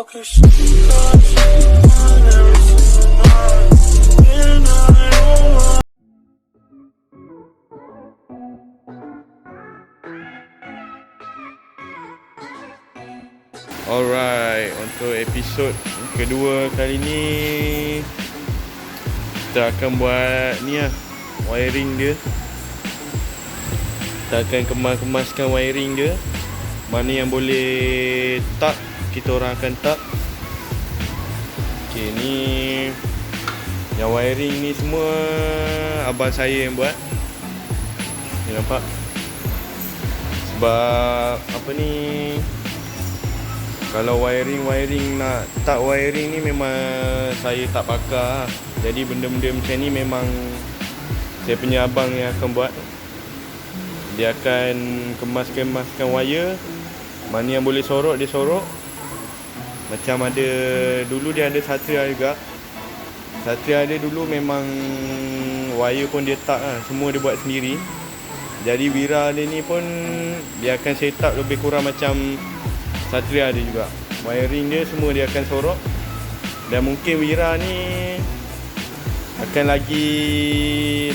Alright, untuk episod kedua kali ni kita akan buat ni lah, wiring dia. Kita akan kemaskan wiring dia. Mana yang boleh tak, kita orang akan tak. Okay, ni yang wiring ni semua abang saya yang buat. Ni nampak? Sebab apa ni, kalau wiring nak tak wiring ni memang saya tak pakar. Jadi benda-benda macam ni memang saya punya abang yang akan buat. Dia akan kemaskan wire. Mana yang boleh sorok dia sorok. Macam ada dulu dia ada Satria juga. Satria dia dulu memang wire pun dia tak lah. Semua dia buat sendiri. Jadi Wira dia ni pun dia akan set up lebih kurang macam Satria dia juga. Wiring dia semua dia akan sorok. Dan mungkin Wira ni akan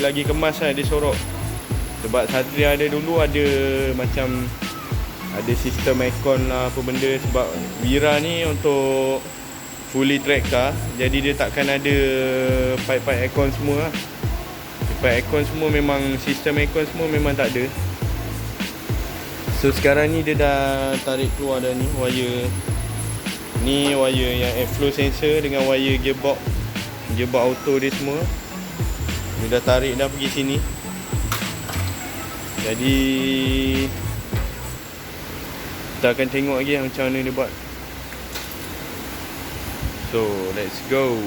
lagi kemas lah dia sorok. Sebab Satria dia dulu ada macam ada sistem aircon lah apa benda. Sebab Wira ni untuk fully track car, jadi dia takkan ada pipe-pipe aircon semua lah. Pipe aircon semua memang, sistem aircon semua memang tak ada. So sekarang ni dia dah tarik keluar dah ni wire. Ni wire yang airflow sensor dengan wire gearbox auto dia semua. Dia dah tarik dah pergi sini. Jadi kita akan tengok lagi macam mana dia buat. So let's go.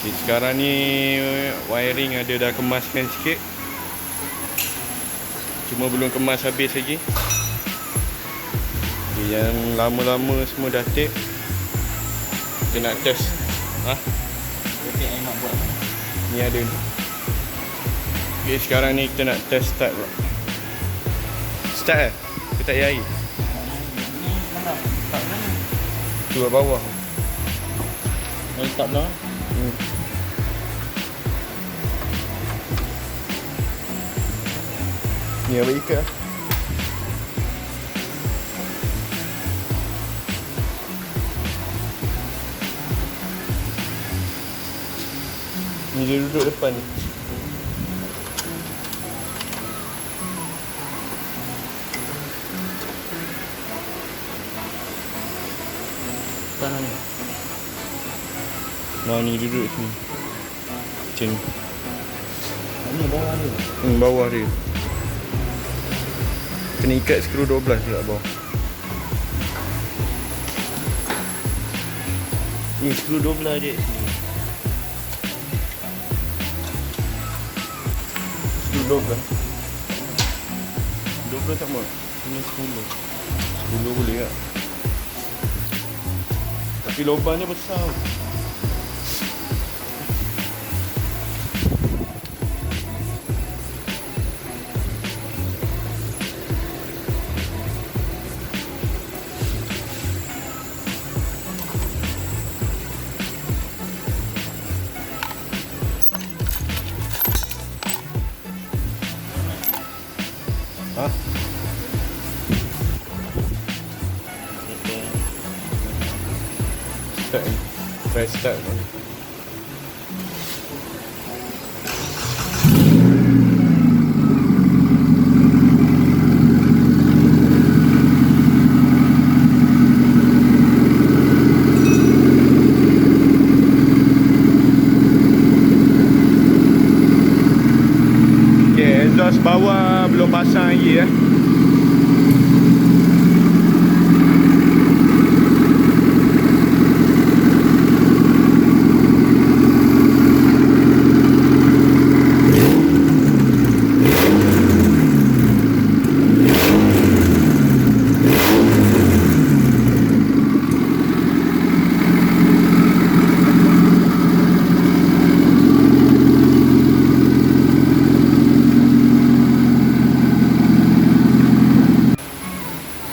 Okay, sekarang ni wiring ada dah kemaskan sikit. Cuma belum kemas habis lagi. Okay, yang lama-lama semua dah tape. Kita nak test. Tape yang nak buat. Ni ada ni. Okay, sekarang ni kita nak test start. Start Kita tak air. Ni mana? Tak mana? Tu kat bawah. Mari tak belah. Ni abang ikat lah. Ni dia duduk depan ni. Tangan ni. Nah, ni duduk sini. Macam ni. Ni bawah dia. Bawah dia. Kena ikat skru 12 pula bawah. Ni skru 12 dia sini. Skru 12. 12 tak mau. Ini 10. 10 boleh tak? Tapi lubang dia besar. start ni. Try start ni. Okay, exhaust bawah belum pasang lagi ya.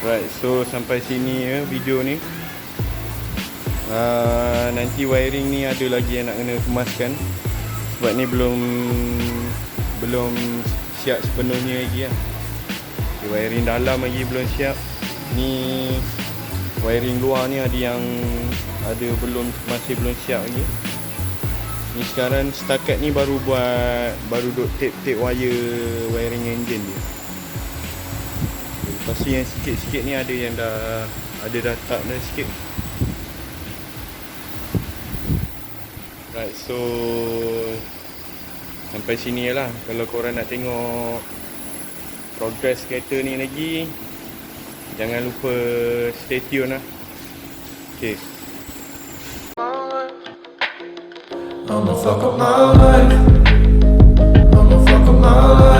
Right, so sampai sini ya video ni. Nanti wiring ni ada lagi yang nak kena kemaskan. Sebab ni belum siap sepenuhnya lagi lah. Okay, wiring dalam lagi belum siap. Ni wiring luar ni ada yang masih belum siap lagi. Ni sekarang setakat ni baru duk tape wire wiring engine dia. Lepas tu yang sikit-sikit ni ada yang dah tak dah sikit. Right, so sampai sini je lah. Kalau korang nak tengok progress kereta ni lagi, jangan lupa stay tune lah. Okay. I'ma fuck up my life. I'ma fuck up my life.